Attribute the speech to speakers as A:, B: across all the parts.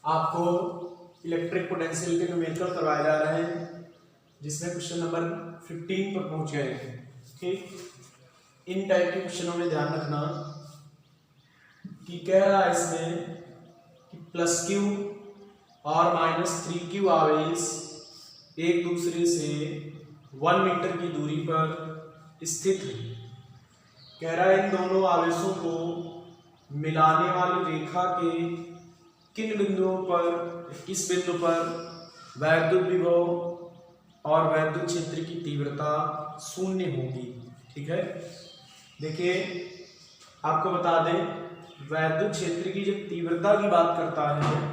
A: आपको electric potential के numerical करवाए जा रहे हैं, जिसमें क्वेश्चन नंबर 15 पर पहुंच गए हैं। ठीक, इन टाइप के क्वेश्चनों में ध्यान रखना कि कह रहा है इसमें कि प्लस क्यू और माइनस 3q आवेश एक दूसरे से 1 मीटर की दूरी पर स्थित है। कह रहा है इन दोनों आवेशों को मिलाने वाली रेखा के किन बिंदुओं पर, किस बिंदु पर वैद्युत विभव और वैद्युत क्षेत्र की तीव्रता शून्य होगी। ठीक है, देखिए आपको बता दें, वैद्युत क्षेत्र की जब तीव्रता की बात करता है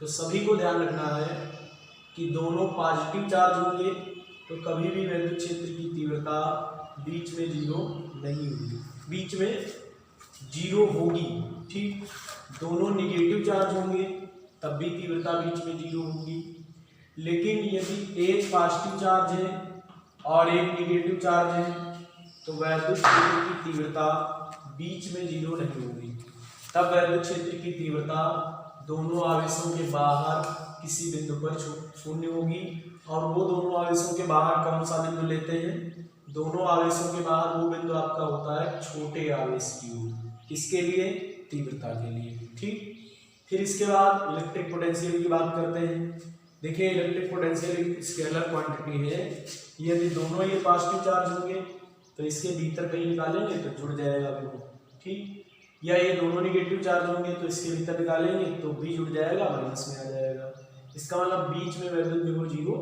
A: तो सभी को ध्यान रखना है कि दोनों पॉजिटिव चार्ज होंगे तो कभी भी वैद्युत क्षेत्र की तीव्रता बीच में जीरो नहीं होगी, बीच में जीरो होगी। ठीक, दोनों निगेटिव चार्ज होंगे तब भी तीव्रता बीच में जीरो होगी। लेकिन यदि एक पॉजिटिव चार्ज है और एक निगेटिव चार्ज है तो वैद्युत क्षेत्र की तीव्रता बीच में जीरो नहीं होगी। तब वैद्युत क्षेत्र की तीव्रता दोनों आवेशों के बाहर किसी बिंदु पर शून्य होगी। और वो दोनों आवेशों के बाहर कौन सा बिंदु लेते हैं? दोनों आवेशों के बाहर वो बिंदु आपका होता है छोटे आवेश की ओर। किसके लिए? तीव्रता के लिए। ठीक, फिर इसके बाद इलेक्ट्रिक पोटेंशियल की बात करते हैं। देखिए इलेक्ट्रिक पोटेंशियल एक स्केलर क्वांटिटी है। यदि दोनों ये पॉजिटिव चार्ज होंगे तो इसके भीतर कहीं निकालेंगे तो जुड़ जाएगा बिंदु। ठीक, या ये दोनों निगेटिव चार्ज होंगे तो इसके भीतर निकालेंगे तो भी जुड़ जाएगा, माइनस में आ जाएगा। इसका मतलब बीच में वैद्युत विभव जीरो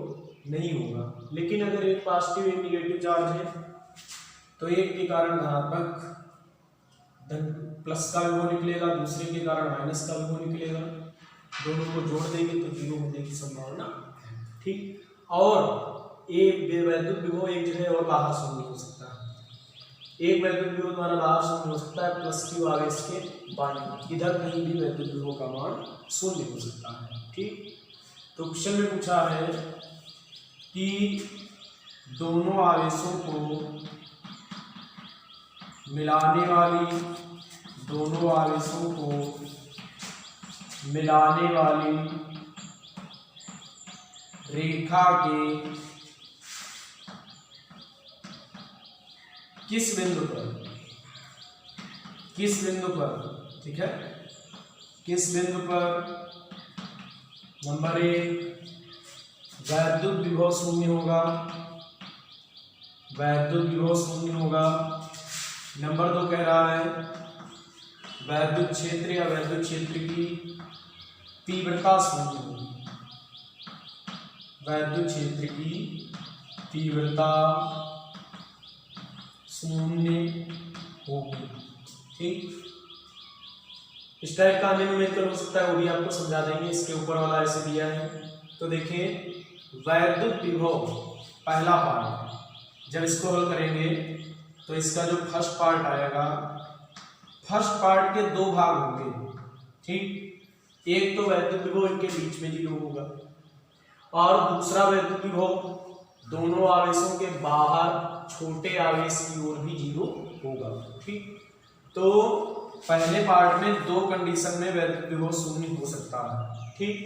A: नहीं होगा। लेकिन अगर एक पॉजिटिव एक निगेटिव चार्ज है तो एक के कारण धनात्मक प्लस का विभव निकलेगा, दूसरे के कारण माइनस का विभव निकलेगा। दोनों को जोड़ देंगे तो जीरो होने की संभावना है। ठीक, और एक वैद्युत विभव एक जगह और बाहर शून्य हो सकता है। एक वैद्युत विभव द्वारा बाहर शून्य हो सकता है प्लस क्यू आवेश के बाईं, इधर कहीं भी वैद्युत विभव का मान शून्य हो सकता है। ठीक, तो क्वेश्चन में पूछा है कि दोनों आवेशों को मिलाने वाली, दोनों आवेशों को मिलाने वाली रेखा के किस बिंदु पर, किस बिंदु पर, ठीक है, किस बिंदु पर नंबर 1 वैद्युत विभव शून्य होगा, वैद्युत विभव शून्य होगा। नंबर 2 कह रहा है वैद्युत क्षेत्र या वैद्युत क्षेत्र की तीव्रता शून्य होगी, वैद्युत क्षेत्र की तीव्रता शून्य होगी। ठीक, इस टाइप का न्यूमेरिकल हो सकता है, वो भी आपको समझा देंगे। इसके ऊपर वाला ऐसे दिया है तो देखिए वैद्युत विभव पहला पार्ट, जब इसको हल करेंगे तो इसका जो फर्स्ट पार्ट आएगा, फर्स्ट पार्ट के दो भाग होंगे। ठीक, एक तो वैद्युत विभव इनके बीच में जीरो होगा और दूसरा वैद्युत विभव दोनों आवेशों के बाहर छोटे आवेश की ओर भी जीरो होगा। ठीक, तो पहले पार्ट में दो कंडीशन में वैद्युत विभव शून्य हो सकता है। ठीक,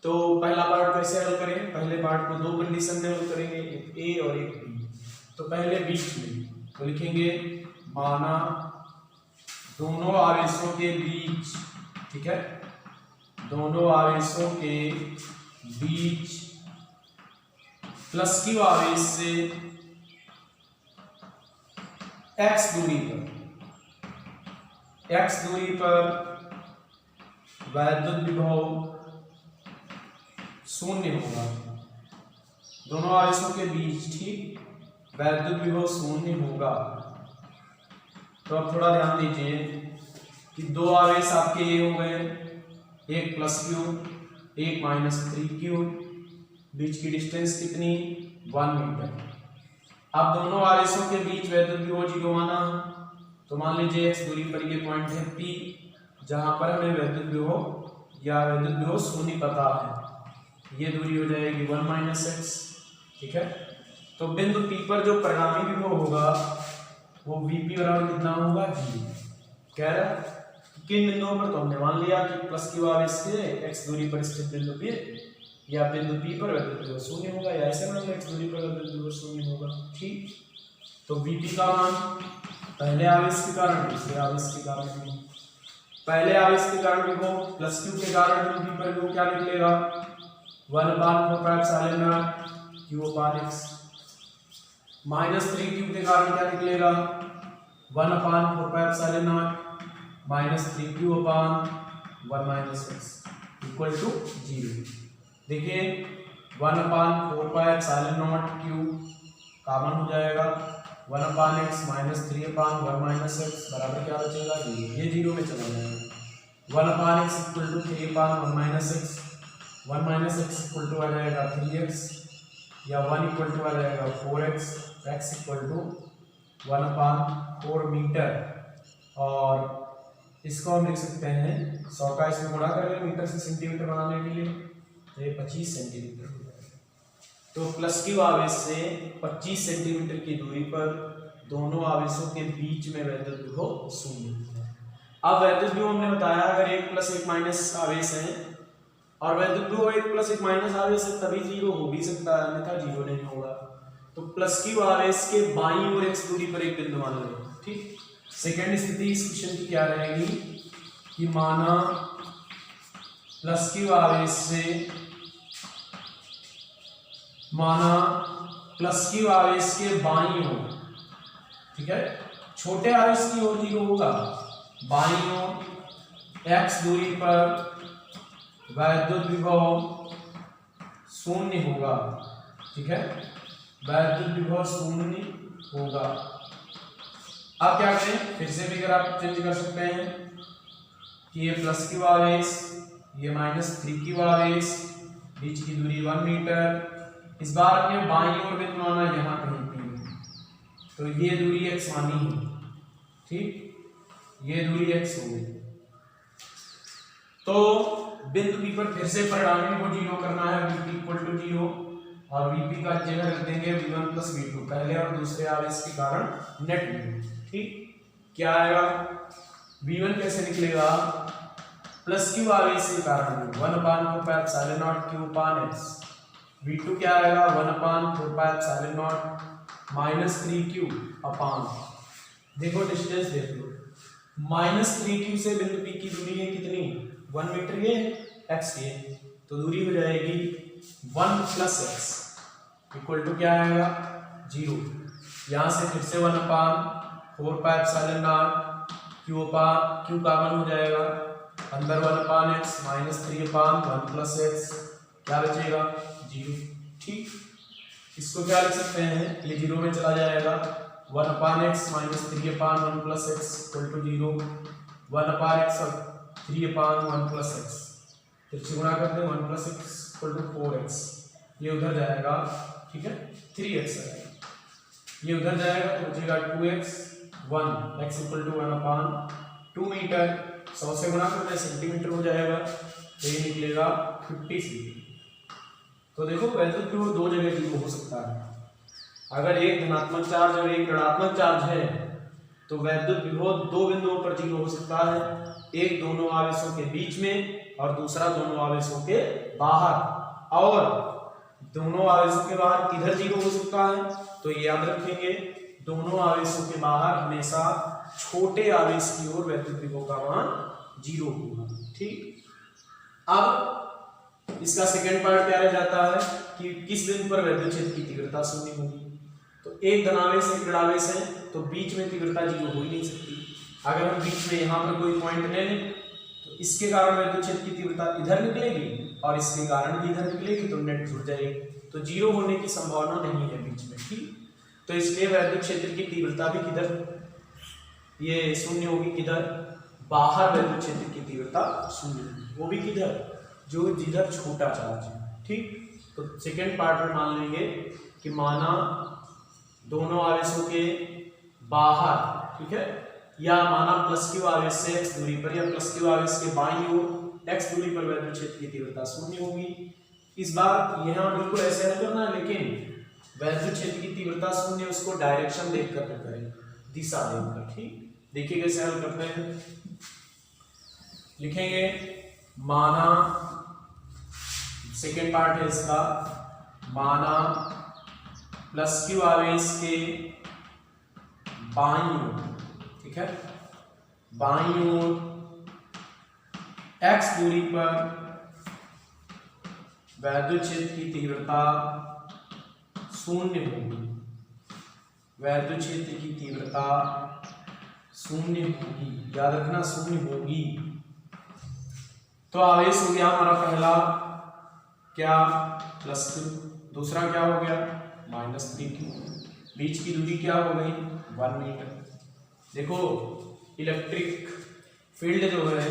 A: तो पहला पार्ट कैसे हल करें? पहले पार्ट को दो कंडीशन में हल करेंगे, एक ए और एक बी। तो पहले बीच में तो लिखेंगे माना दोनों आवेशों के बीच, ठीक है, दोनों आवेशों के बीच प्लस क्यू आवेश से x दूरी पर वैद्युत विभव शून्य होगा, दोनों आवेशों के बीच। ठीक, वैद्युत विभव शून्य होगा। तो अब थोड़ा ध्यान दीजिए कि दो आवेश आपके ये हो गए, एक प्लस क्यू एक माइनस 3q, बीच की डिस्टेंस कितनी? 1 मीटर। अब दोनों आवेशों के बीच वैद्युत विभव जीरो माना है तो मान लीजिए x दूरी पर ये पॉइंट है P, जहां पर हमें वैद्युत विभव या वैद्युत विभव शून्य पता है। ये दूरी हो जाएगी 1 - x। ठीक है, तो बिंदु P पर जो परिणामी विभव होगा वो Vp बराबर कितना होगा? 0। कह रहा किन बिंदुओं पर, तो हमने मान लिया कि प्लस क्यू आवेश से x दूरी पर स्थित बिंदु P या बिंदु P पर वैद्युत विभव शून्य होगा, या ऐसे में x दूरी पर वैद्युत विभव शून्य होगा। ठीक, तो Vp का मान पहले आवेश के कारण दूसरे आवेश के कारण विभव, पहले आवेश के कारण विभव प्लस क्यू के कारण बिंदु P पर विभव क्या निकलेगा, 1/4π q/x, माइनस 3q के कारण क्या निकलेगा, 1/4π minus 3q/1 - x equal to 0। देखिए 1/4π q कॉमन हो जाएगा, 1/x माइनस 3/1 - x बराबर क्या बचेगा, 0। ये 0 में चला जाएगा। 1/x equal to 3/1 - x, 1 - x equal to आ जाएगा 3x, या 1 इक्वल टू आ जाएगा 4x, x equal to 1/4 metre, और इसको हम लिख सकते हैं 100 का इसमें गुणा करेंगे मीटर से सेंटीमीटर बनाने के लिए, तो ये 25 सेंटीमीटर हो जाएगा। तो प्लस क्यू आवेश से 25 सेंटीमीटर की दूरी पर दोनों आवेशों के बीच में वैद्युत विभव शून्य होता है। अब वैद्युत विभव हमने बताया अगर 1 प्लस 1 माइनस आवेश है और वैद्युत विभव 1 प्लस 1 माइनस आवेश है तभी 0 हो भी सकता है, अन्यथा 0 नहीं होगा। तो प्लस क्यू आवेश के बाईं ओर x दूरी पर एक बिंदु मान लें। ठीक, सेकेंड स्थिति इस क्वेश्चन की क्या रहेगी कि माना प्लस क्यू आवेश से, माना प्लस क्यू आवेश के बाईं ओर, ठीक है, छोटे आवेश की ओर 0 होगा, बाईं ओर x दूरी पर वैद्युत विभव शून्य होगा। ठीक है, वैद्युत विभव शून्य होगा। अब क्या करें, फिर से फिगर आप चेंज कर सकते हैं कि ये प्लस क्यू आवेश, ये माइनस 3q आवेश, बीच की दूरी 1 मीटर, इस बार अपने बाईं ओर बिंदु आना यहाँ कहीं पे, तो ये दूरी x मानी है। ठीक, ये दूरी x हो गई। तो बिंदु P पर फिर से परिणामी को 0 करना है, Vp इक्वल टू 0, और Vp का जगह रख देंगे V1 प्लस V2, पहले और दूसरे आवेश के कारण नेट विभव। ठीक, क्या आएगा, V1 कैसे निकलेगा, प्लस क्यू आवेश के कारण 1/4π q/x, V2 क्या आएगा 1/4π माइनस 3q अपान, देखो डिस्टेंस देख लो, माइनस 3q से बिंदु P की दूरी है कितनी, 1 मीटर, ये x ये, तो दूरी हो जाएगी 1 प्लस x इक्वल टू क्या आएगा 0। यहाँ से फिर से 1/4π q कॉमन हो जाएगा, अंदर 1/x माइनस 3/1 प्लस x, क्या बचेगा 0। ठीक, इसको क्या लिख सकते हैं, ये 0 में चला जाएगा, 1/x minus 3/1 plus x equal to 0, 1/x और 3/1 प्लस x, फिर से गुणा करते हैं 1 plus x equal to 4x, ये उधर जाएगा, ठीक है 3x आएगा, ये उधर जाएगा तो बचेगा 2x, 1 x equal to 1/2 metre, 100 से गुणा करते हैं सेंटीमीटर हो जाएगा, तो ये निकलेगा 50 सेंटीमीटर। तो देखो वैद्युत विभव दो जगह 0 हो सकता है, अगर एक धनात्मक चार्ज और एक ऋणात्मक चार्ज है तो वैद्युत विभव दो बिंदुओं पर 0 हो सकता है, एक दोनों आवेशों के बीच में और दूसरा दोनों आवेशों के बाहर, और दोनों आवेशों के बाहर किधर 0 हो सकता है, तो ये याद रखेंगे दोनों आवेशों के बाहर हमेशा छोटे आवेश की ओर वैद्युत विभव का मान 0 होगा। ठीक, अब इसका सेकंड पार्ट क्या रह जाता है कि किस बिंदु पर वैद्युत क्षेत्र की तीव्रता शून्य होगी। तो एक धनावेश एक ऋणावेश है तो बीच में तीव्रता 0 हो ही नहीं सकती। अगर हम बीच में यहाँ पर कोई पॉइंट ले लें तो इसके कारण वैद्युत क्षेत्र की तीव्रता इधर निकलेगी और इसके कारण भी इधर निकलेगी, तो नेट जुड़ जाएगी, तो 0 होने की संभावना नहीं है बीच में। ठीक, तो इसलिए वैद्युत क्षेत्र की तीव्रता भी किधर ये शून्य होगी, किधर बाहर वैद्युत क्षेत्र की तीव्रता शून्य, वो भी किधर जो जिधर छोटा चार्ज है। ठीक, तो सेकेंड पार्ट में मान लेंगे कि माना दोनों आवेशों के बाहर, ठीक है, या माना प्लस क्यू आवेश से x दूरी पर या प्लस क्यू आवेश के बाईं ओर x दूरी पर वैद्युत क्षेत्र की तीव्रता शून्य होगी। इस बार यहाँ बिल्कुल ऐसे नहीं करना, लेकिन वैद्युत क्षेत्र की तीव्रता शून्य उसको डायरेक्शन देखकर करें, दिशा देखकर। ठीक, देखिए कैसे हल करते हैं। लिखेंगे माना, सेकेंड पार्ट है इसका, माना प्लस क्यू आवेश के बाईं ओर, ठीक है, बाईं ओर x दूरी पर वैद्युत क्षेत्र की तीव्रता शून्य होगी, वैद्युत क्षेत्र की तीव्रता शून्य होगी, याद रखना शून्य होगी। तो आवेश हो गया हमारा पहला क्या +2, दूसरा क्या हो गया -3q, बीच की दूरी क्या हो गई 1 मीटर। देखो इलेक्ट्रिक फील्ड जो है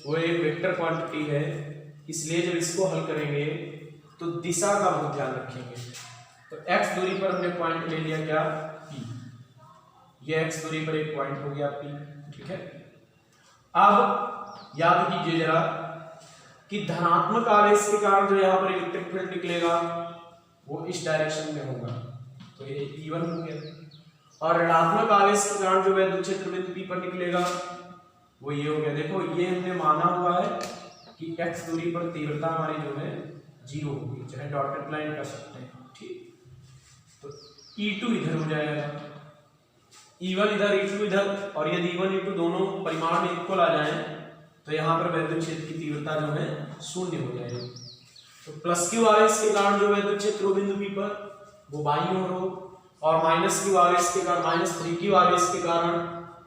A: वो एक वेक्टर क्वांटिटी है, इसलिए जब इसको हल करेंगे तो दिशा का बहुत ध्यान रखेंगे। तो x दूरी पर हमने पॉइंट ले लिया क्या P, ये x दूरी पर एक पॉइंट हो गया P, ठीक है। अब याद कीजिए जरा कि धनात्मक आवेश के कारण जो यहाँ पर इलेक्ट्रिक फील्ड निकलेगा वो इस डायरेक्शन में होगा, तो ये E1 हो गया, और ऋणात्मक आवेश के कारण जो वैद्युत क्षेत्र बिंदु P पर निकलेगा वो ये हो गया। देखो ये हमने माना हुआ है कि x दूरी पर तीव्रता हमारी जो है 0 होगी, चाहे डॉटेड लाइन कर सकते हैं, ठीक। तो E2 इधर हो जाएगा, E1 इधर E2 इधर, और यदि E1 E2 दोनों परिमाण में इक्वल आ जाएं तो यहाँ पर वैद्युत क्षेत्र की तीव्रता जो है 0 हो जाएगी। तो +q आवेश के कारण जो वैद्युत क्षेत्र हो बिंदु P पर वो बाईं ओर हो, और -q आवेश के कारण -3q आवेश के कारण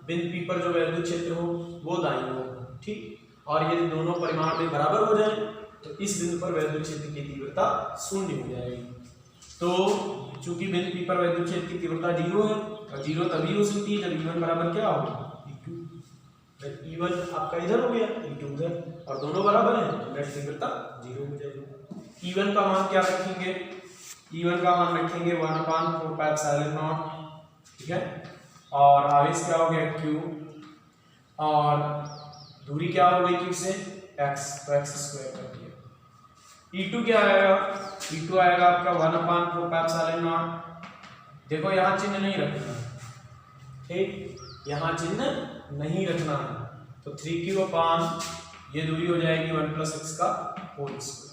A: बिंदु P पर जो वैद्युत क्षेत्र हो वो दाईं ओर, ठीक। और यदि दोनों परिमाण में बराबर हो जाए तो इस बिंदु पर वैद्युत क्षेत्र की तीव्रता 0 हो जाएगी। तो चूंकि बिंदु P पर वैद्युत क्षेत्र की तीव्रता 0 है, और 0 तभी हो सकती है जब E1 बराबर क्या होगा E2, E1 आपका इधर हो गया E2 उधर, और दोनों बराबर हैं तो नेट तीव्रता 0 हो जाएगी। E1 का मान क्या रखेंगे, E1 का मान रखेंगे 1/4πε0, ठीक है, और आवेश क्या हो गया q, और दूरी क्या हो गई q से x, तो x² कर दिया। E2 क्या आएगा, E2 आएगा आपका 1/4πε0। देखो यहाँ चिन्ह नहीं रखना, ठीक, यहाँ चिन्ह नहीं रखना है, तो 3q अपान ये दूरी हो जाएगी 1 + x का होल स्क्वायर,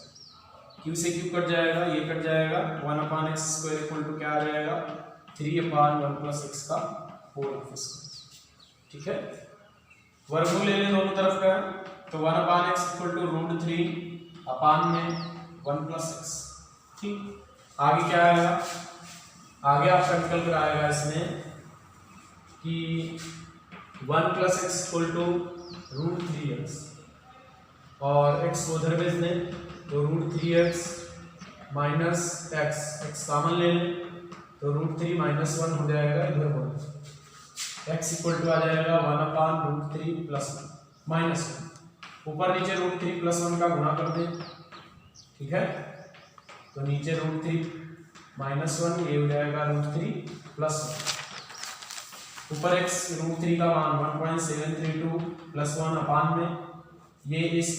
A: q से q कट जाएगा, ये कट जाएगा, 1/x² इक्वल टू क्या आ जाएगा 3/1 + x का होल स्क्वायर, ठीक है। वर्गमूल ले लें दोनों तरफ का, तो 1/x इक्वल टू √3 अपान में 1 + x, ठीक। आगे क्या आएगा, आगे आपका निकल कर आएगा इसमें कि 1 + x इक्वल टू √3x, और x को उधर भेज दें तो √3x - x, x कॉमन ले लें तो √3 - 1 हो जाएगा, इधर बोलो x इक्वल टू आ जाएगा 1/√3 + 1, ऊपर नीचे √3 + 1 का गुणा कर दें, ठीक है, तो नीचे √3 - 1 ये हो जाएगा √3 + 1, ऊपर x √3 का मान 1.732 + 1 अपान में ये a² -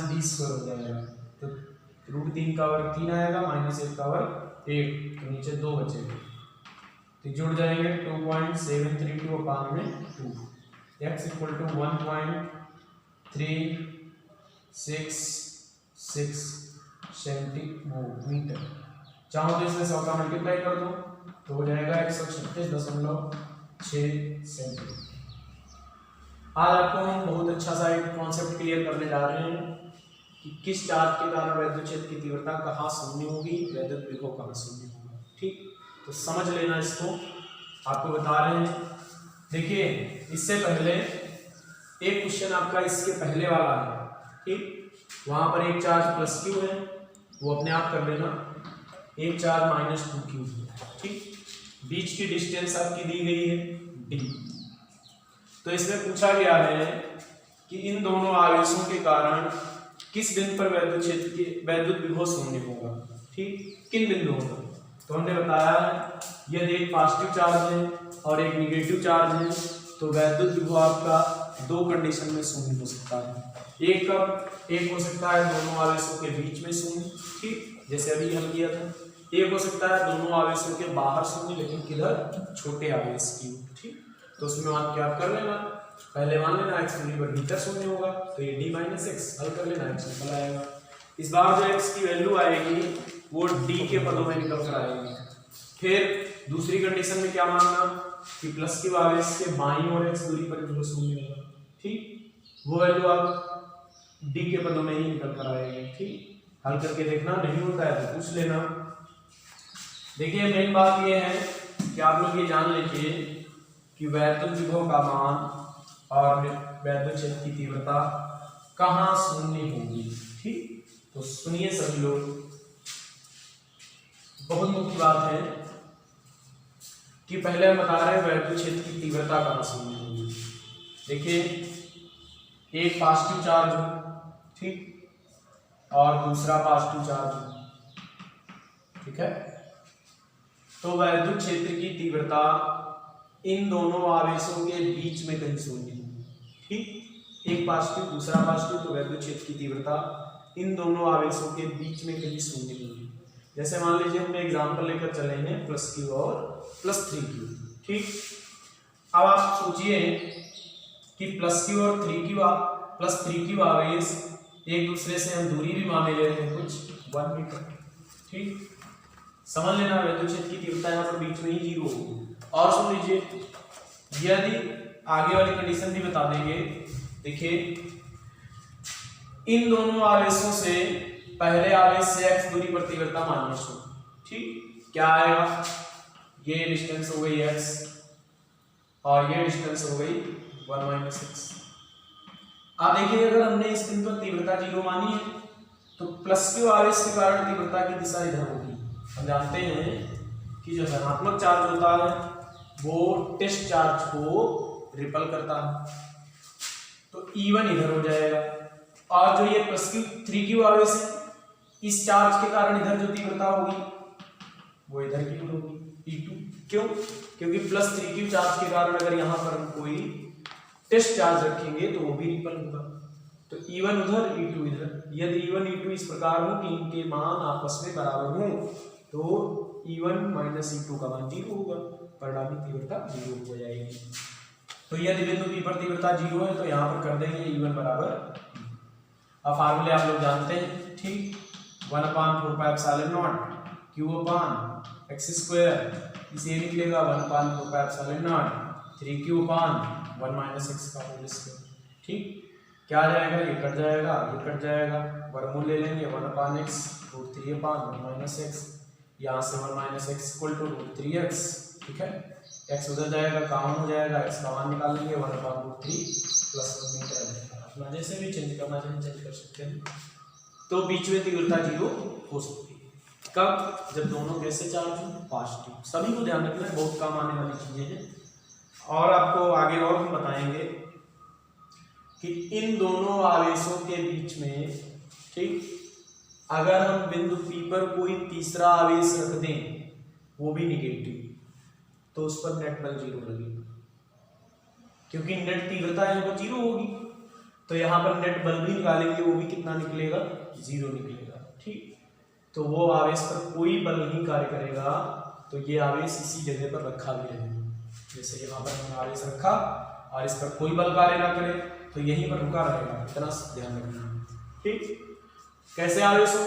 A: b² हो जाएगा, तो √3 का वर्ग 3 आएगा, -1 का वर्ग 1, तो नीचे 2 बचेगा, तो जुड़ जाएंगे 2.732 अपान में 2, x इक्वल टू 1.366 सेंटीमीटर। चाहो तो इसमें 100 का मल्टीप्लाई कर दो तो हो जाएगा 136.6 सेंटीमीटर। आज आपको हम बहुत अच्छा सा एक कॉन्सेप्ट क्लियर करने जा रहे हैं कि किस चार्ज के कारण वैद्युत क्षेत्र की तीव्रता कहाँ शून्य होगी, वैद्युत विभव कहाँ शून्य होगा, ठीक। तो समझ लेना इसको, आपको बता रहे हैं। देखिए इससे पहले एक क्वेश्चन आपका इसके पहले वाला है, ठीक, वहां पर एक चार्ज +q है, वो अपने आप कर लेना, एक चार्ज -2q, ठीक, बीच की डिस्टेंस आपकी दी गई है d। तो इसमें पूछा गया है कि इन दोनों आवेशों के कारण किस बिंदु पर वैद्युत क्षेत्र की वैद्युत विभव शून्य होगा, ठीक, किन बिंदुओं पर। तो हमने बताया है यदि एक पॉजिटिव चार्ज है और एक निगेटिव चार्ज है तो वैद्युत विभव आपका 2 कंडीशन में शून्य हो सकता है। एक हो सकता है दोनों आवेशों के बीच में शून्य, ठीक, जैसे अभी हल किया था। एक हो सकता है दोनों आवेशों के बाहर शून्य, लेकिन किधर, छोटे आवेश की, ठीक। तो उसमें आप क्या कर लेना, पहले मान लेना x दूरी पर भीतर शून्य होगा, तो ये d माइनस एक्स, हल कर लेना x निकल आएगा। इस बार जो x की वैल्यू आएगी वो d के पदों में निकल कर आएगी। फिर दूसरी कंडीशन में क्या मानना कि प्लस क्यू आवेश के बाईं ओर x दूरी पर जो शून्य होगा, ठीक, वो वैल्यू आप d के पदों में ही निकल कर आएगी। ठीक, हल करके देखना, नहीं होता है तो पूछ लेना। देखिए मेन बात ये है कि आप लोग ये जान लीजिए कि वैद्युत विभव का मान और वैद्युत क्षेत्र की तीव्रता कहाँ शून्य होगी। ठीक, तो सुनिए सभी लोग, बहुत मुख्य बात है कि पहले हम बता रहे हैं वैद्युत क्षेत्र की तीव्रता कहाँ शून्य होगी। देखिए एक पॉजिटिव चार्ज हो, ठीक, और दूसरा पॉजिटिव चार्ज हो, ठीक है, तो वैद्युत क्षेत्र की तीव्रता इन दोनों आवेशों के बीच में कहीं शून्य होगी। ठीक, एक पॉजिटिव दूसरा पॉजिटिव, तो वैद्युत क्षेत्र की तीव्रता इन दोनों आवेशों के बीच में कहीं शून्य होगी। जैसे मान लीजिए हम एग्जांपल लेकर चले हैं प्लस क्यू और प्लस 3q। ठीक, अब आप सोचिए कि प्लस क्यू और प्लस 3q आवेश एक दूसरे से हम दूरी भी मान ले रहे हैं कुछ 1 मीटर। ठीक, समझ लेना वैद्युत क्षेत्र की तीव्रता यहाँ पर बीच में ही 0 होगी। और सुन लीजिए, यदि आगे वाली कंडीशन भी बता देंगे। देखिए इन दोनों आवेशों से पहले आवेश से x दूरी पर तीव्रता माइनस हो। ठीक, क्या आएगा, ये डिस्टेंस हो गई x और ये डिस्टेंस हो गई 1 माइनस एक्स। अब देखिए अगर हमने इस बिंदु पर तीव्रता 0 मानी है तो प्लस क्यू आवेश के कारण तीव्रता की दिशा इधर होगी। हम जानते हैं कि जो धनात्मक चार्ज होता है वो टेस्ट चार्ज को रिपल करता है, तो E1 इधर हो जाएगा, और जो ये प्लस क्यू 3q आवेश है इस चार्ज के कारण इधर जो तीव्रता होगी वो इधर की होगी E2। क्यों, क्योंकि प्लस 3q चार्ज के कारण अगर यहाँ पर हम कोई टेस्ट चार्ज रखेंगे तो वो भी रिपल होगा, तो E1 उधर E2 इधर। यदि E1 E2 इस प्रकार हो कि इनके मान आपस में बराबर हों तो E1 माइनस E2 का मान 0 होगा, परिणामी तीव्रता 0 हो जाएगी। तो यदि बिंदु P पर तीव्रता 0 है तो यहाँ पर कर देंगे E1 बराबर। अब फार्मूले आप लोग जानते हैं। ठीक, 1/4πε0 q x स्क्वायर, इसे निकलेगा 1/4πε0 3q 1 माइनस एक्स का होल स्क्वायर। ठीक, क्या आ जाएगा, ये कट जाएगा, ये कट जाएगा, वर्गमूल ले लेंगे 1/x √3/1 माइनस एक्स, यहाँ से 1 minus x equal to √3x। ठीक है, x उधर जाएगा, कॉमन हो जाएगा, x का मान निकाल लेंगे 1/√3 प्लस 1 मीटर। अपना जैसे भी चेंज करना चाहिए चेंज कर सकते हैं। तो बीच में तीव्रता 0 हो सकती है। कब, जब दोनों कैसे चार्ज हो, पॉजिटिव। सभी को ध्यान रखना है, बहुत काम आने वाली चीजें हैं। और आपको आगे और हम बताएंगे कि इन दोनों आवेशों के बीच में, ठीक, अगर हम बिंदु P पर कोई तीसरा आवेश रख दें वो भी निगेटिव, तो उस पर नेट बल 0 लगेगा, क्योंकि नेट तीव्रता यहाँ पर 0 होगी, तो यहाँ पर नेट बल भी निकालेंगे, वो भी कितना निकलेगा, 0 निकलेगा। ठीक, तो वो आवेश पर कोई बल नहीं कार्य करेगा, तो ये आवेश इसी जगह पर रखा भी रहेगा। जैसे यहाँ पर हमने आवेश रखा और इस पर कोई बल कार्य ना करे तो यहीं पर रुका रहेगा, इतना ध्यान रखना। ठीक, कैसे आवेश हो,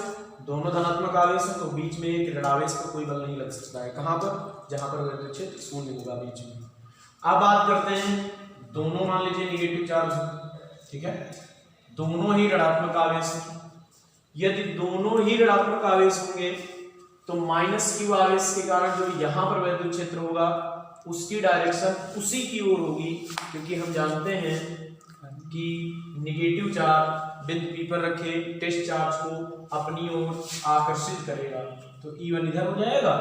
A: दोनों धनात्मक आवेश हो तो बीच में एक ऋण आवेश पर कोई बल नहीं लग सकता है। कहाँ पर, जहाँ पर वैद्युत क्षेत्र शून्य होगा बीच में। अब बात करते हैं, दोनों मान लीजिए निगेटिव चार्ज हो, ठीक है, दोनों ही ऋणात्मक आवेश हैं। यदि दोनों ही ऋणात्मक आवेश होंगे तो माइनस क्यू आवेश के कारण जो यहाँ पर वैद्युत क्षेत्र होगा उसकी डायरेक्शन उसी की ओर होगी, क्योंकि हम जानते हैं कि निगेटिव चार्ज बिंदु P पर रखे टेस्ट चार्ज को अपनी ओर आकर्षित करेगा, तो E1 इधर हो जाएगा,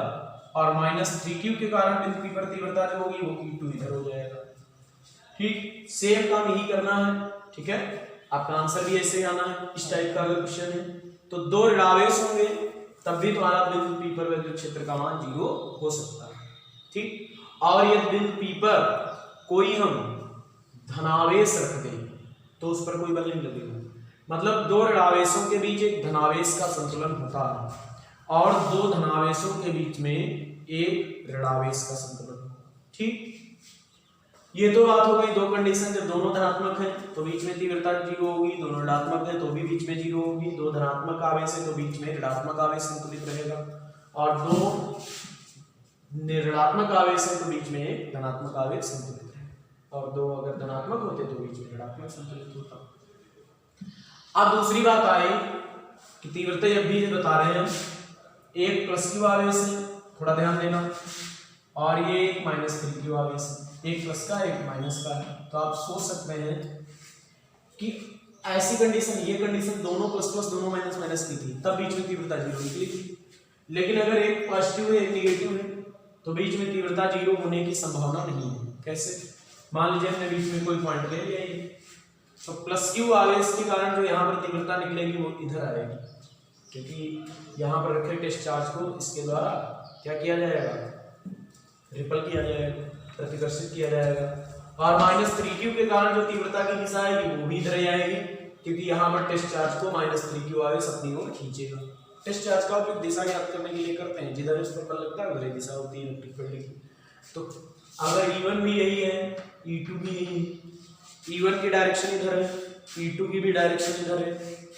A: और माइनस 3q के कारण बिंदु P पर तीव्रता जो होगी वो E2 इधर हो जाएगा। ठीक, सेम काम यही करना है। ठीक है, आपका आंसर भी ऐसे आना है। इस टाइप का अगर क्वेश्चन है तो दो ऋणावेश होंगे तब भी तुम्हारा बिंदु P पर वैद्युत क्षेत्र का मान 0 हो सकता है। ठीक, और यदि बिंदु P पर कोई हम धनावेश रख दें तो उस पर कोई बल नहीं लगेगा। मतलब दो ऋणावेशों के बीच एक धनावेश का संतुलन होता है और दो धनावेशों के बीच में एक ऋणावेश का संतुलन। ठीक, ये तो बात हो गई दो कंडीशन, जब दोनों धनात्मक है तो बीच में तीव्रता 0 होगी, दोनों ऋणात्मक है तो भी बीच में 0 होगी, दो धनात्मक आवेश है तो बीच में ऋणात्मक आवेश संतुलित रहेगा, और दो ऋणात्मक आवेश है तो बीच में धनात्मक आवेश संतुलित रहेगा, और दो अगर धनात्मक होते तो बीच में ऋणात्मक संतुलित होता। अब दूसरी बात आई कि तीव्रता जब भी बता रहे हैं एक प्लस क्यू आवेश है, थोड़ा ध्यान देना, और ये एक माइनस क्यू आवेश है, एक प्लस का एक माइनस का है, तो आप सोच सकते हैं कि ऐसी कंडीशन, ये कंडीशन दोनों प्लस प्लस दोनों माइनस माइनस की थी, तब बीच में तीव्रता 0 निकली थी। लेकिन अगर एक पॉजिटिव है एक निगेटिव है तो बीच में तीव्रता 0 होने की संभावना नहीं है। कैसे? मान लीजिए हमने बीच में कोई पॉइंट ले लिया है, तो प्लस क्यू आवेश के कारण जो यहाँ पर तीव्रता निकलेगी वो इधर आएगी, क्योंकि यहाँ पर रखे टेस्ट चार्ज को इसके द्वारा क्या किया जाएगा, रिपल किया जाएगा, प्रतिकर्षित किया जाएगा, और -3q के कारण जो तीव्रता की दिशा आएगी वो भी इधर ही आएगी, क्योंकि यहाँ पर टेस्ट चार्ज को -3q आवेश अपनी ओर खींचेगा। टेस्ट चार्ज का उपयोग दिशा ज्ञात करने के लिए करते हैं, जिधर उस पर बल लगता है उधर दिशा होती है इलेक्ट्रिक फील्ड की। तो अगर E1 भी यही है, E2 भी यही है, E1 की डायरेक्शन इधर है, E2 की भी डायरेक्शन इधर है,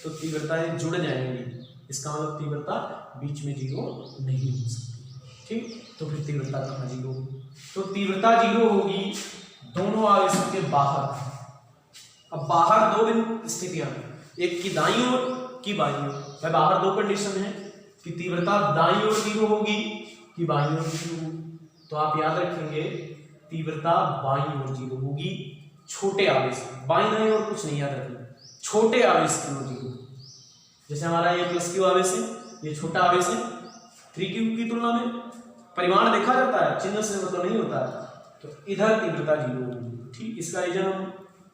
A: तो तीव्रताएं जुड़ जाएंगी, इसका मतलब तीव्रता बीच में 0 नहीं हो सकती। ठीक, तो फिर तीव्रता कहाँ 0 होगी? तो तीव्रता 0 होगी दोनों आवेशों के बाहर। अब बाहर दो स्थितियां, एक की दाईं ओर की बाईं ओर। मैं बाहर दो कंडीशन है कि तीव्रता दाईं ओर 0 होगी कि बाईं ओर 0 होगी, तो आप याद रखेंगे तीव्रता बाईं ओर 0 होगी छोटे आवेश, बाईं दाईं ओर कुछ नहीं याद रखना, छोटे आवेश की ओर 0। जैसे हमारा ये प्लस क्यू आवेश है, ये छोटा आवेश है, 3q की तुलना में परिमाण देखा जाता है, चिन्ह से मतलब नहीं होता है, तो इधर तीव्रता 0 होगी। ठीक, इसका रीजन हम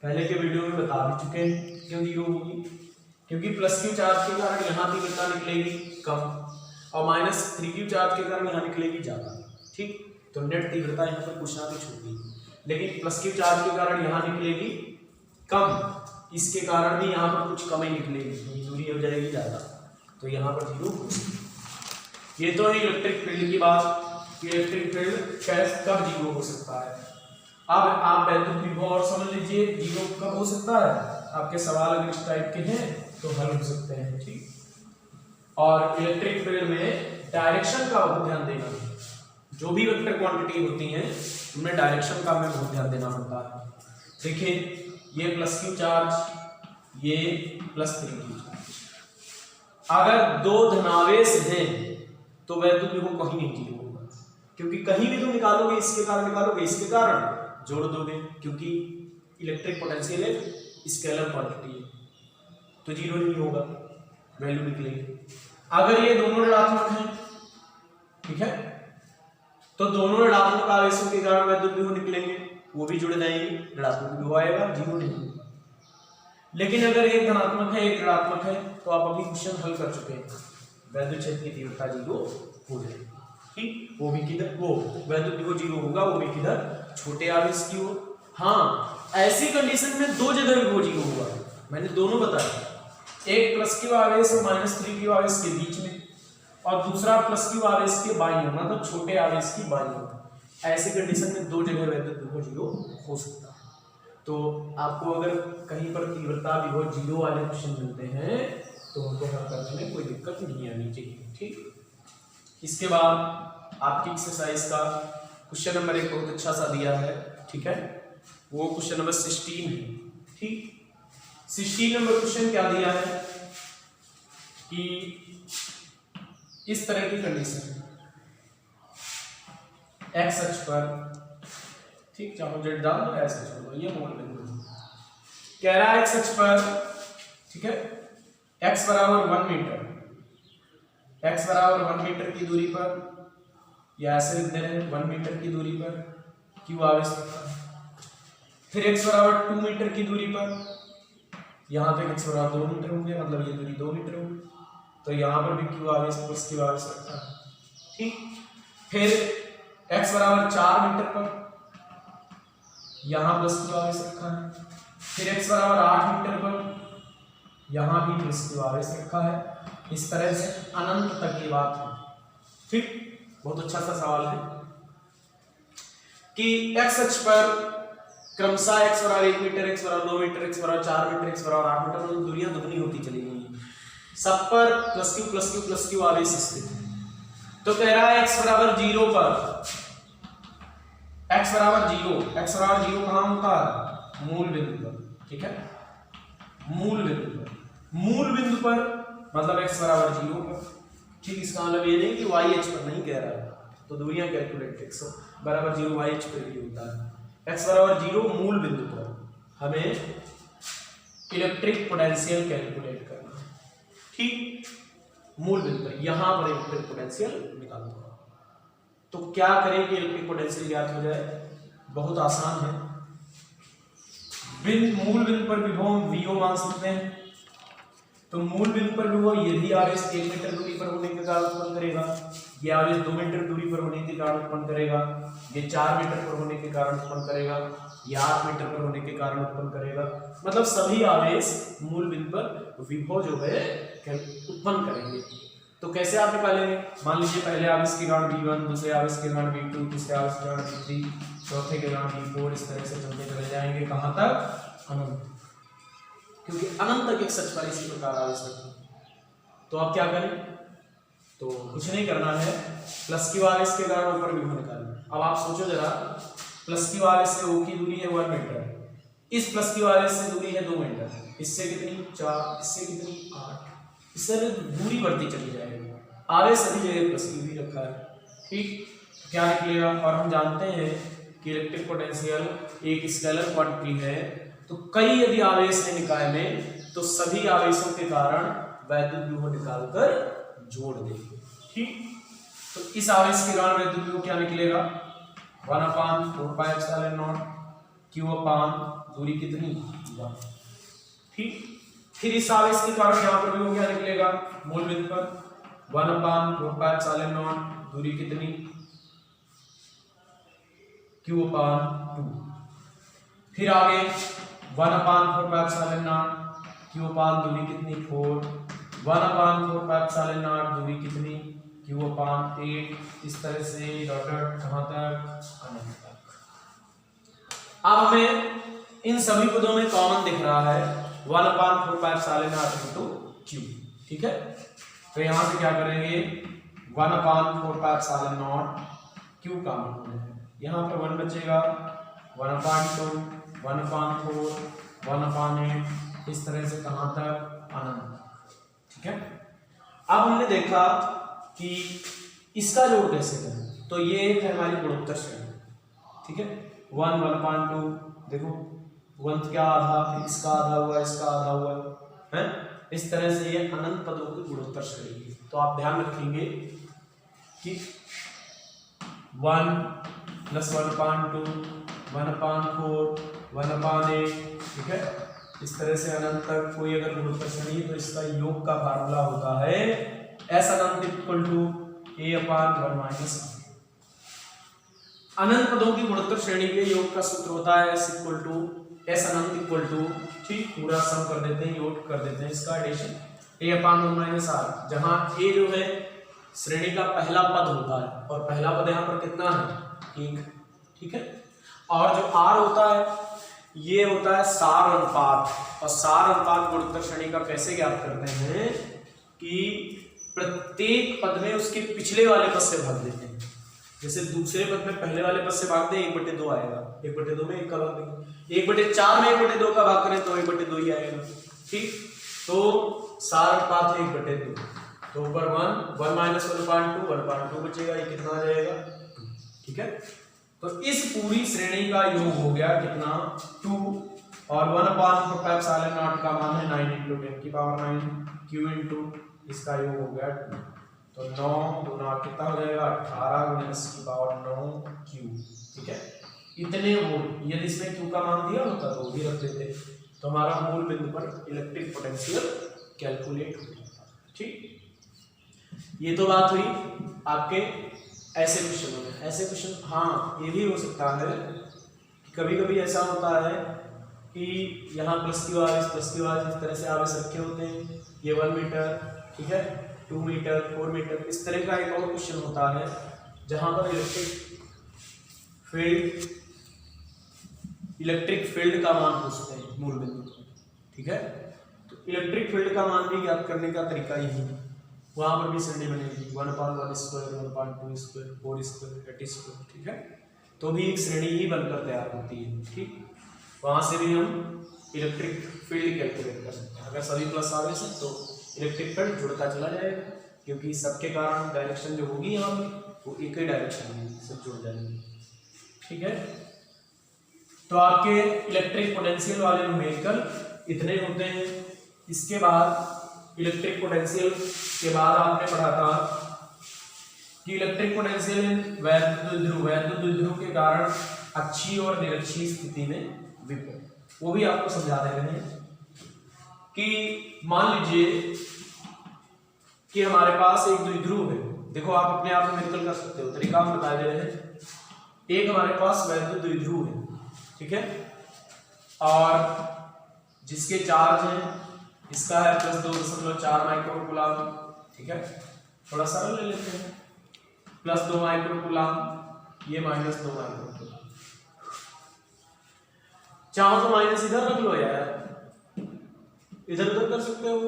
A: पहले के वीडियो में बता भी चुके हैं क्यों 0 होगी, क्योंकि प्लस क्यू चार्ज के कारण यहाँ तीव्रता निकलेगी कम और -3q चार्ज के कारण यहाँ निकलेगी ज्यादा। ठीक, तो नेट तीव्रता यहाँ पर कुछ ना कुछ होगी, लेकिन प्लस क्यू चार्ज के कारण यहाँ निकलेगी कम, इसके कारण भी यहाँ पर कुछ कम ही निकलेगी, दूरी हो जाएगी ज्यादा, तो यहाँ पर 0 होगी। ये तो है इलेक्ट्रिक फील्ड की बात, इलेक्ट्रिक फील्ड कब 0 हो सकता है। अब आप वैद्युत विभव और समझ लीजिए 0 कब हो सकता है, आपके सवाल अगर इस टाइप के हैं तो हल हो सकते हैं। ठीक, और इलेक्ट्रिक फील्ड में डायरेक्शन का बहुत ध्यान देना है, जो भी वेक्टर क्वांटिटी होती हैं उनमें डायरेक्शन का हमें बहुत ध्यान देना पड़ता है। देखिए ये प्लस क्यू चार्ज, ये प्लस 3q चार्ज, अगर दो धनावेश हैं तो वैद्युत विभव कहीं नहीं 0 होगा, क्योंकि कहीं भी तुम निकालोगे इसके कारण निकालोगे इसके कारण जोड़ दोगे, क्योंकि इलेक्ट्रिक पोटेंशियल एक स्केलर क्वांटिटी है, तो 0 नहीं होगा, वैल्यू निकलेगी। अगर ये दोनों ऋणात्मक हैं, ठीक है, तो दोनों ऋणात्मक आवेशों के कारण वैद्युत विभव निकलेंगे, वो भी जुड़ जाएंगे, ऋणात्मक विभव आएगा, 0 नहीं। लेकिन अगर एक धनात्मक है एक ऋणात्मक है तो आप अभी क्वेश्चन हल कर चुके हैं, वैद्युत क्षेत्र की तीव्रता 0 हो जाएगी। ठीक, वो भी किधर, वो वैद्युत विभव 0 होगा, वो भी किधर, छोटे आवेश की ओर। हाँ, ऐसी कंडीशन में दो जगह विभव 0 होगा, मैंने दोनों बताया, एक प्लस क्यू आवेश और -3q आवेश के बीच में, और दूसरा प्लस क्यू आवेश के बाईं ओर, मतलब छोटे आवेश की बाईं ओर। ऐसी कंडीशन में दो जगह वैद्युत विभव 0 हो सकता है। तो आपको अगर कहीं पर तीव्रता विभव 0 वाले क्वेश्चन मिलते हैं तो उनको हल करने में कोई दिक्कत नहीं आनी चाहिए। ठीक, इसके बाद आपकी एक्सरसाइज का क्वेश्चन नंबर 1 बहुत अच्छा सा दिया है, ठीक है, वो क्वेश्चन नंबर 16 है। ठीक, 16 नंबर क्वेश्चन क्या दिया है कि इस तरह की कंडीशन है, एक्स अक्ष पर, ठीक, चाहो जेड डाल दो, ऐसे छोड़ो, ये मोड़ बिंदु कह रहा है एक्स अक्ष पर, ठीक है, x बराबर 1 मीटर, x बराबर 1 मीटर की दूरी पर, या ऐसे लिख दे रहे हैं 1 मीटर की दूरी पर q आवेश रखा है। फिर x बराबर 2 मीटर की दूरी पर, यहाँ तक x बराबर 2 मीटर होंगे, मतलब ये दूरी 2 मीटर होगी, तो यहाँ पर भी q आवेश प्लस q आवेश रखा है। ठीक, फिर x बराबर 4 मीटर पर, यहाँ प्लस q आवेश रखा है। फिर x बराबर 8 मीटर पर, यहाँ भी प्लस q आवेश रखा है। इस तरह से अनंत तक की बात है। ठीक, बहुत अच्छा सा सवाल है कि x अक्ष पर क्रमशः x बराबर 1 मीटर, x बराबर 2 मीटर, x बराबर 4 मीटर, x बराबर 8 मीटर, मतलब दूरियां दुगनी होती चली गई हैं। सब पर plus Q plus Q plus Q आवेश स्थित है। तो कह रहा है x बराबर 0 पर, x बराबर 0 कहाँ होता है? मूल बिंदु पर, ठीक है, मूल बिंदु पर मतलब x बराबर 0 पर, ठीक। इसका मतलब ये नहीं कि y h पर नहीं कह रहा है, तो दूरियां कैलकुलेट x बराबर 0 y h पर ही होता है। x बराबर 0 मूल बिंदु पर हमें इलेक्ट्रिक पोटेंशियल कैलकुलेट करना है, ठीक। मूल बिंदु पर यहां पर इलेक्ट्रिक पोटेंशियल निकालना है। तो क्या करें कि इलेक्ट्रिक पोटेंशियल ज्ञात हो जाए? बहुत आसान है। मूल बिंदु पर विभव vo मान सकते हैं। तो मूल बिंदु पर विभव यदि आवेश 1 मीटर दूरी पर होने के कारण उत्पन्न करेगा, ये आवेश 2 मीटर दूरी पर होने के कारण उत्पन्न करेगा, ये 4 मीटर पर होने के कारण उत्पन्न करेगा, ये 8 मीटर पर होने के कारण उत्पन्न करेगा, मतलब सभी आवेश मूल बिंदु पर विभव जो है उत्पन्न करेंगे। तो कैसे आप निकालेंगे? मान लीजिए पहले आवेश के कारण v1, दूसरे आवेश के कारण v2, तीसरे आवेश के कारण v3, चौथे के कारण v4, इस तरह से चलते चले जाएंगे कहां तक? अनंत, क्योंकि अनंत तक एक सच पर इसी प्रकार आवेश रखें। तो आप क्या करें? तो कुछ नहीं करना है, प्लस क्यू आवेश के कारण ऊपर विभव निकालना। अब आप सोचो जरा, प्लस क्यू आवेश से O की दूरी है 1 मीटर, इस प्लस क्यू आवेश से दूरी है 2 मीटर, इससे कितनी 4, इससे कितनी 8, इससे दूरी बढ़ती चली जाएगी। आवेश सभी जगह प्लस क्यू भी रखा है, ठीक। क्या निकलेगा? और हम जानते हैं कि इलेक्ट्रिक पोटेंशियल एक स्केलर क्वांटिटी है, तो कई यदि आवेश है निकाय में तो सभी आवेशों के कारण वैद्युत विभव निकालकर जोड़ देंगे, ठीक। तो इस आवेश के कारण वैद्युत विभव क्या निकलेगा? 1/4πε0 q अपान दूरी कितनी 1, ठीक। फिर इस आवेश के कारण यहाँ पर विभव क्या निकलेगा? मूल बिंदु पर 1/4πε0 दूरी कितनी q अपान 2। फिर आगे 1/4πε0 q अपान दूरी कितनी 4, 1/4πε0 दूरी कितनी q अपान 8, इस तरह से डॉट कहां तक? अनंत तक। अब हमें इन सभी पदों में कॉमन दिख रहा है 1/4πε0 q, ठीक है। तो यहां से क्या करेंगे? 1/4πε0 q कॉमन है, यहां पर 1 बचेगा, 1/2, 1/4, 1/8, इस तरह से कहां तक? अनंत, ठीक है। अब हमने देखा कि इसका जोड़ कैसे करें, तो ये एक है हमारी गुणोत्तर श्रेणी, ठीक है। 1, 1/2, देखो 1 क्या आधा, फिर इसका आधा हुआ, इसका आधा हुआ है, इस तरह से ये अनंत पदों की गुणोत्तर श्रेणी है। तो आप ध्यान रखेंगे कि 1 + 1/2, 1/4, 1/8, ठीक है। इस तरह से अनंत तक कोई अगर गुणोत्तर श्रेणी है तो इसका योग का फार्मूला होता है S अनंत = A/1 - R। अनंत पदों की गुणोत्तर श्रेणी के योग का सूत्र होता है S अनंत ठीक, पूरा सम कर देते हैं, योग कर देते हैं इसका एडिशन A/1 - R, जहां A जो है श्रेणी का पहला पद होता है और पहला पद यहाँ पर कितना है 1, ठीक है। और जो R होता है ये होता है सार अनुपात, और सार अनुपात गुणोत्तर श्रेणी का कैसे ज्ञात करते हैं कि प्रत्येक पद में उसके पिछले वाले पद से भाग देते हैं। जैसे दूसरे पद में पहले वाले पद से भाग दें 1/2 आएगा, 1/2 में 1 का भाग देंगे, 1/4 में 1/2 का भाग करें तो 1/2 ही आएगा, ठीक। तो सार अनुपात है 1/2, तो ऊपर 1 - 1/2 बचेगा, ये कितना आ जाएगा 2, ठीक है। तो इस पूरी श्रेणी का योग हो गया कितना 2, और 1/4πε0 का मान है 9 × 10⁹ q इंटू इसका योग हो गया 2, तो 9 गुना कितना हो जाएगा 18 × 10⁹ q, ठीक है। इतने वोल्ट, यदि इसमें q का मान दिया होता तो भी रख देते, तो हमारा मूल बिंदु पर इलेक्ट्रिक पोटेंशियल कैलकुलेट हो जाता, ठीक। ये तो बात हुई आपके ऐसे क्वेश्चनों में। ऐसे क्वेश्चन हाँ ये भी हो सकता है कि कभी कभी ऐसा होता है कि यहाँ प्लस क्यू आवेश इस तरह से आवेश रखे होते हैं, ये 1 मीटर, ठीक है, 2 मीटर, 4 मीटर, इस तरह का एक और क्वेश्चन होता है जहाँ पर इलेक्ट्रिक फील्ड इलेक्ट्रिक फील्ड का मान पूछते हैं मूल बिंदु पर, ठीक है। तो इलेक्ट्रिक फील्ड का मान भी ज्ञात करने का तरीका यही है। वहां पर भी श्रेणी बनेगी 1/1 स्क्वायर 1/2 स्क्वायर 4 स्क्वायर 8 स्क्वायर, ठीक है। तो भी एक श्रेणी ही बनकर तैयार होती है, ठीक। वहां से भी हम इलेक्ट्रिक फील्ड कैलकुलेट कर सकते हैं। अगर सभी प्लस आ गए सब तो इलेक्ट्रिक फील्ड जुड़ता चला जाएगा, क्योंकि सबके कारण डायरेक्शन जो होगी यहाँ पे वो एक ही डायरेक्शन में सब जुड़ जाएंगे, ठीक है। तो आपके इलेक्ट्रिक पोटेंशियल वाले न्यूमेरिकल इतने होते हैं। इसके बाद इलेक्ट्रिक पोटेंशियल के बाद आपने पढ़ा था कि इलेक्ट्रिक पोटेंशियल वैद्युत द्विध्रुव के कारण अक्षीय और निरक्षीय स्थिति में विभव, वो भी आपको समझा दे रहे हैं कि मान लीजिए कि हमारे पास एक द्विध्रुव है। देखो आप अपने आप में न्यूमेरिकल कर सकते हो, तरीका हम बता दे रहे हैं। एक हमारे पास वैद्युत द्विध्रुव है, ठीक है, और जिसके चार्ज है इसका है +2.4 माइक्रोकूलम, ठीक है। थोड़ा सरल ले लेते हैं, +2 माइक्रोकूलम, ये -2 माइक्रोकूलम। चाहो तो माइनस इधर रख लो यार, इधर उधर कर सकते हो।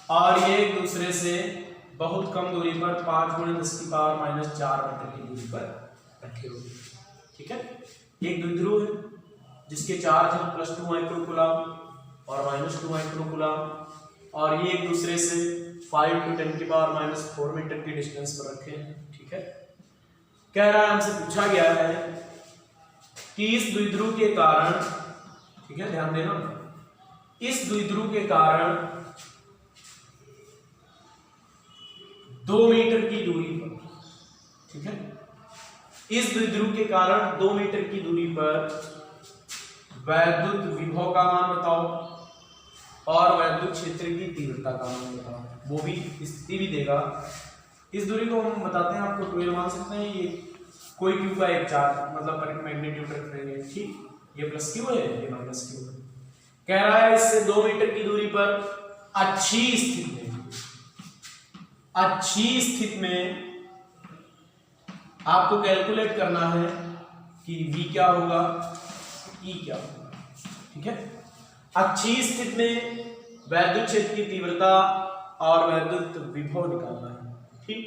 A: और ये एक दूसरे से बहुत कम दूरी पर 5 × 10⁻⁴ मीटर की दूरी पर रखे हुए, ठीक है। एक द्विध्रुव है जिसके चार्ज है +2 माइक्रोकूलम और -2 माइक्रोकूलम, और ये एक दूसरे से 5 × 10⁻⁴ मीटर की डिस्टेंस पर रखे हैं, ठीक है। कह रहा है, हमसे पूछा गया है कि इस द्विध्रुव के कारण, ठीक है, ध्यान देना, इस द्विध्रुव के कारण 2 मीटर की दूरी पर, ठीक है, इस द्विध्रुव के कारण 2 मीटर की दूरी पर वैद्युत विभव का मान बताओ और वैद्युत क्षेत्र की तीव्रता का मान बताओ। वो भी स्थिति भी देगा। इस दूरी को हम बताते हैं, आपको 12 मान सकते हैं। ये कोई क्यू का एक चार्ज, मतलब करंट मैग्नीट्यूड रख रहे हैं, ठीक। ये +q है, ये -q है। कह रहा है इससे 2 मीटर की दूरी पर अच्छी स्थिति में आपको कैलकुलेट करना है कि v क्या होगा, e क्या होगा, ठीक है। अच्छी स्थिति में वैद्युत क्षेत्र की तीव्रता और वैद्युत विभव निकालना है, ठीक।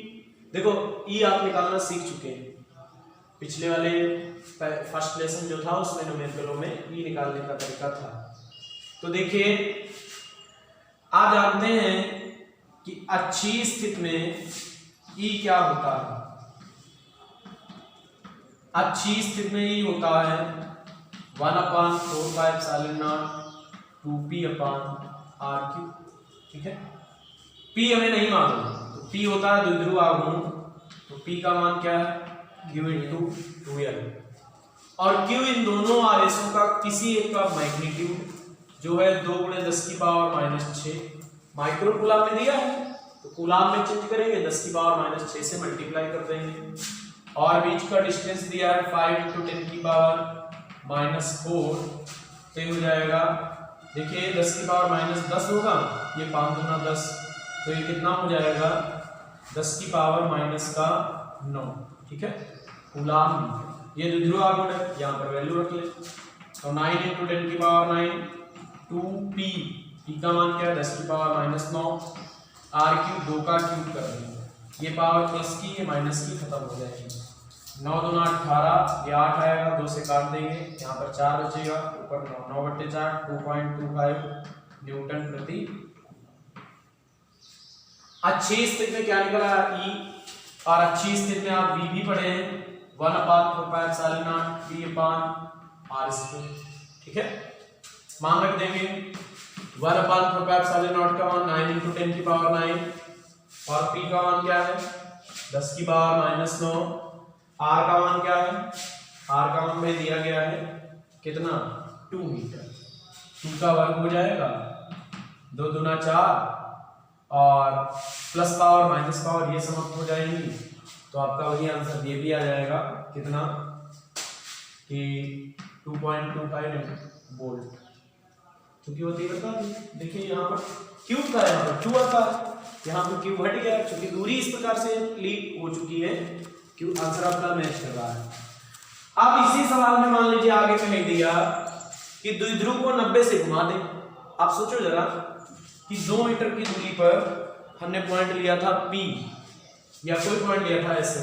A: देखो e आप निकालना सीख चुके हैं, पिछले वाले फर्स्ट लेसन जो था उसमें न्यूमेरिकलों में e निकालने का तरीका था। तो देखिए, आप जानते हैं कि अच्छी स्थिति में E क्या होता है। अच्छी स्थिति में E होता है 1/4πε0 2p/r³, ठीक है। P हमें नहीं मालूम, तो P होता है द्विध्रुव आघूर्ण, तो P का मान क्या है, Q × 2L, और Q इन दोनों आवेशों का किसी एक का मैग्नीट्यूड जो है 2 × 10⁻⁻⁶ माइक्रोकूलम में दिया है, तो कूलम में चेंज करेंगे, 10⁻⁻⁶ से मल्टीप्लाई कर देंगे, और बीच का डिस्टेंस दिया है 5 × 10⁻⁴, तो ये हो जाएगा, देखिए 10⁻⁻10 होगा, ये 5 × 10, तो ये कितना हो जाएगा 10⁻⁻⁹, ठीक है, कूलम। ये द्विध्रुव आघूर्ण है, यहाँ पर वैल्यू रख ले, तो 9 × 10⁹ 2p, p का मान क्या है 10⁻⁹, r³ 2 का क्यूब कर देंगे, ये पावर प्लस की, ये माइनस की, खत्म हो जाएगी। 9 दूना 18, ये 8 आएगा, 2 से काट देंगे, यहाँ पर 4 बचेगा, ऊपर 9/4 2.25 न्यूटन प्रति। अच्छी स्थिति में क्या निकला E, और अच्छी स्थिति में आप V भी पढ़े हैं 1/4πε0 p/r², ठीक है। मान रख देंगे 1/4πε0 का मान 9 × 10⁹ और p का मान क्या है 10⁻⁹, r का मान क्या है, r का मान में दिया गया है कितना 2 मीटर, 2 का वर्ग हो जाएगा 2 दूना 4, और प्लस पावर माइनस पावर ये समाप्त हो जाएगी, तो आपका वही आंसर ये भी आ जाएगा कितना कि 2.25 वोल्ट, क्योंकि वो तीव्रता थी। देखिए यहाँ पर क्यूब का, यहाँ पर क्यू आता है, यहाँ पर क्यूब हट गया, क्योंकि दूरी इस प्रकार से लीक हो चुकी है, क्यों आंसर अपना मैच कर रहा है। अब इसी सवाल में मान लीजिए आगे कह दिया कि द्विध्रुव को 90 से घुमा दे। आप सोचो जरा कि 2 मीटर की दूरी पर हमने पॉइंट लिया था P, या कोई पॉइंट लिया था ऐसे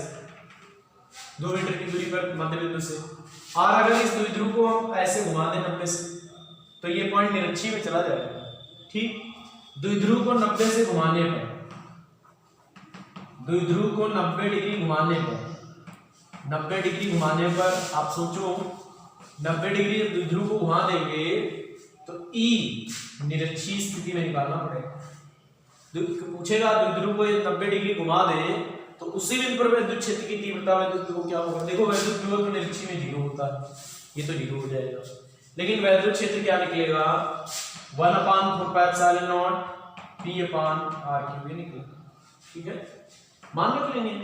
A: 2 मीटर की दूरी पर मध्य बिंदु से, और अगर इस द्विध्रुव को हम ऐसे घुमा दें 90 से, तो ये पॉइंट निरक्षी में चला जाएगा। ठीक, द्विध्रुव को 90 से घुमाने पर, द्विध्रुव को 90 डिग्री घुमाने पर, 90 डिग्री घुमाने पर आप सोचो 90 डिग्री जब द्विध्रुव को घुमा देंगे तो E निरक्षीय स्थिति में निकालना पड़ेगा। पूछेगा द्विध्रुव को 90 डिग्री घुमा दे तो उसी बिंदु पर विद्युत क्षेत्र की तीव्रता विद्युत विभव क्या होगा। देखो विद्युत विभव तो निरक्षीय में 0 होता है, ये तो 0 हो जाएगा, लेकिन विद्युत क्षेत्र क्या निकलेगा 1/4πε0 P/r³ ये निकलेगा। ठीक है, मान रख लेंगे,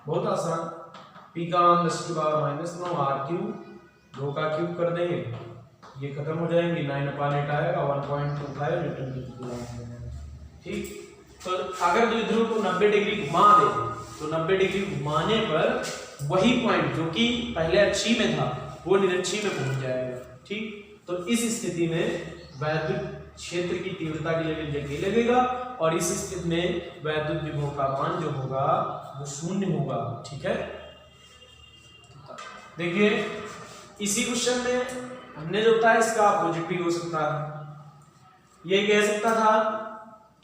A: बहुत आसान। P का मान 10⁻⁻⁹ r³ 2 का क्यूब कर देंगे, ये खत्म हो जाएंगे, 9/8 आएगा, 1.25 न्यूटन प्रति कूलम। ठीक, तो अगर द्विध्रुव को 90 डिग्री घुमा दे तो 90 डिग्री घुमाने पर वही पॉइंट जो कि पहले अक्षीय में था वो निरक्षीय में पहुंच जाएगा। ठीक, तो इस स्थिति में वैद्युत क्षेत्र की तीव्रता के लिए जगह लगेगा और इस स्थिति में वैद्युत विभव का मान जो होगा वो 0 होगा। ठीक है, देखिए इसी क्वेश्चन में हमने जो बताया इसका अपोजिट भी हो सकता है। ये कह सकता था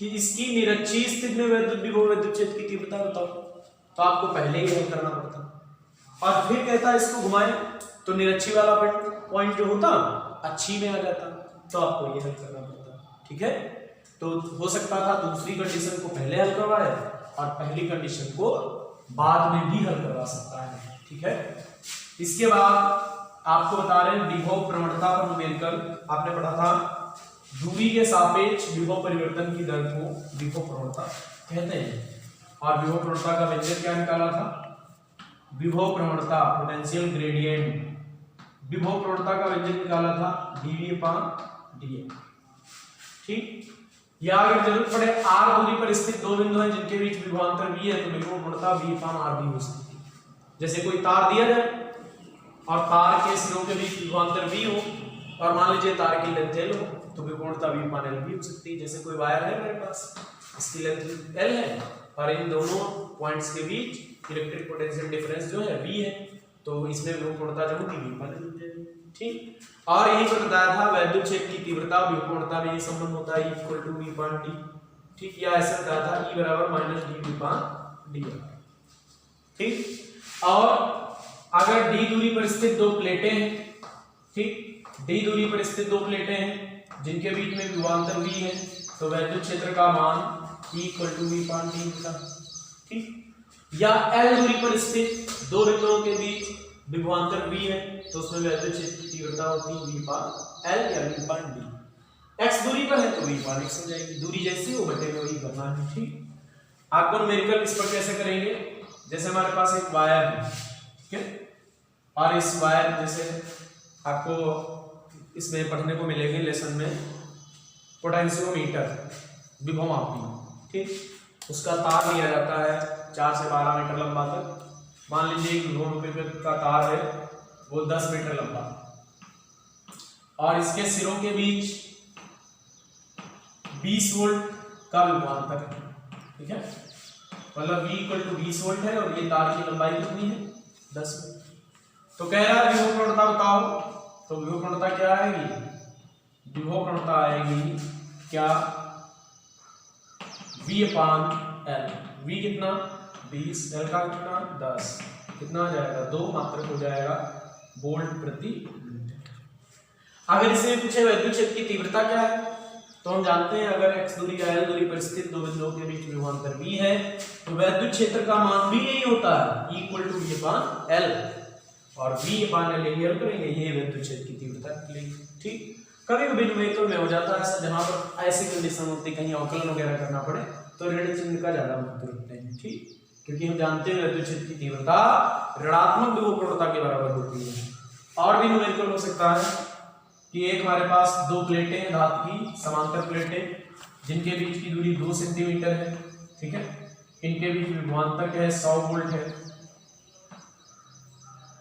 A: कि इसकी निरक्षीय स्थिति में विद्युत विभव विद्युत क्षेत्र की तीव्रता बताओ, तो आपको पहले ही हल करना पड़ता, और फिर कहता है इसको घुमाए तो निरक्षीय वाला पॉइंट जो होता अक्षीय में आ जाता, तो आपको ये हल करना पड़ता। ठीक है, तो हो सकता था दूसरी कंडीशन को पहले हल करवाए और पहली कंडीशन को बाद में भी हल करवा सकता है। ठीक है, इसके बाद आपको बता रहे हैं विभव प्रवणता पर न्यूमेरिकल। आपने पढ़ा था दूरी के सापेक्ष विभव परिवर्तन की दर को विभव प्रवणता कहते हैं, और विभव प्रवणता का व्यंजक क्या निकाला था, विभव प्रवणता पोटेंशियल ग्रेडियंट, विभव प्रवणता का व्यंजक निकाला था dV/dx। ठीक, या अगर जरूरत पड़े r दूरी पर स्थित दो बिंदु हैं जिनके बीच विभवांतर v है तो विभव प्रवणता v/r हो सकती है। जैसे कोई तार दिया जाए और तार के सिरों के बीच विभवांतर v हो, और मान लीजिए तार की लेंथ l हो तो विभवांतर v/l भी हो सकती है। जैसे कोई वायर है मेरे पास, इसकी लेंथ l है और इन दोनों पॉइंट्स के बीच इलेक्ट्रिक पोटेंशियल डिफरेंस जो है v है, तो इसमें विभवांतर जो होगी v/l। ठीक, और यही पर बताया था वैद्युत क्षेत्र की तीव्रता विभवांतर में ये संबंध होता है v/d। ठीक, या ऐसा बताया था E = dV/dr। ठीक, और अगर d दूरी पर स्थित दो प्लेटें हैं, ठीक, d दूरी पर स्थित दो प्लेटें हैं जिनके बीच में विभवांतर v है, तो वैद्युत क्षेत्र का मान E = v/d होता है। ठीक, या l दूरी पर स्थित दो बिंदुओं के बीच विभवांतर v है तो उसमें वैद्युत क्षेत्र की तीव्रता होती है v/l या v/d। x दूरी पर है तो v/x हो जाएगी, दूरी जैसी हो बटे में वही करना है। ठीक, आपको न्यूमेरिकल इस पर कैसे करेंगे, जैसे हमारे पास एक वायर है, ठीक है, और इस वायर जैसे आपको इसमें पढ़ने को मिलेगी लेसन में पोटेंशियोमीटर विभव मापी। ठीक, उसका तार लिया जाता है 4 से 12 मीटर लंबा तक। मान लीजिए एक विभव का तार है वो 10 मीटर लंबा, और इसके सिरों के बीच 20 वोल्ट का विभवांतर है। ठीक है, मतलब V = 20 वोल्ट है और ये तार की लंबाई कितनी है 10 मीटर। तो कह रहा है विभव प्रवणता बताओ, तो विभव प्रवणता क्या आएगी, विभव प्रवणता आएगी क्या v/l। v कितना 20, l का कितना 10, कितना आ जाएगा 2 मात्रक हो जाएगा वोल्ट प्रति मीटर। अगर इसमें पूछे वैद्युत क्षेत्र की तीव्रता क्या है, तो हम जानते हैं अगर x दूरी या l दूरी पर स्थित दो बिंदुओं के बीच विभवांतर v है तो वैद्युत क्षेत्र का मान भी यही होता है E = v/l, और v/l यही हल करेंगे, ये वैद्युत क्षेत्र की तीव्रता निकलेगी। ठीक, कभी कभी न्यूमेरिकल में हो जाता है जहां पर ऐसी कंडीशन होती है कहीं अवकलन वगैरह करना पड़े तो ऋण चिन्ह का ज्यादा महत्व रखते हैं। ठीक, क्योंकि हम जानते हैं वैद्युत क्षेत्र की तीव्रता ऋणात्मक विभव प्रवणता के बराबर होती है। और भी न्यूमेरिकल हो सकता है कि एक हमारे पास दो प्लेटें हैं धातु की समांतर प्लेटें जिनके बीच की दूरी 2 सेंटीमीटर है। ठीक है, इनके बीच विभवांतर है 100 वोल्ट है।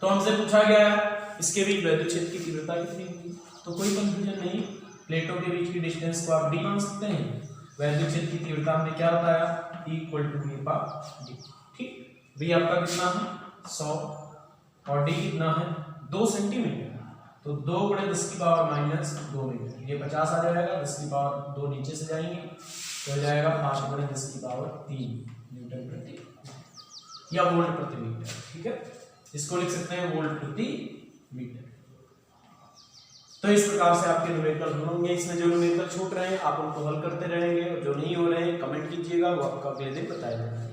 A: तो हमसे पूछा गया है इसके बीच वैद्युत क्षेत्र की तीव्रता कितनी होगी, तो कोई कंफ्यूजन नहीं, प्लेटों के बीच की डिस्टेंस को आप डी मान सकते हैं। वैद्युत क्षेत्र की तीव्रता हमने क्या बताया, E = V/d। ठीक, V आपका कितना है 100 और D कितना है 2 सेंटीमीटर, तो 2 × 10⁻² मीटर, ये 50 आ जाएगा, 10⁻² नीचे से जाएंगे तो हो जाएगा 5 × 10⁻³ न्यूटन प्रति या वोल्ट प्रति मीटर। ठीक है, इसको लिख सकते हैं वोल्ट प्रति मीटर। तो इस प्रकार से आपके न्यूमेरिकल होंगे, इसमें जो न्यूमेरिकल छूट रहे हैं आप उनको हल करते रहेंगे और जो नहीं हो रहे हैं कमेंट कीजिएगा, वो आपका अगले दिन बताया जाएगा।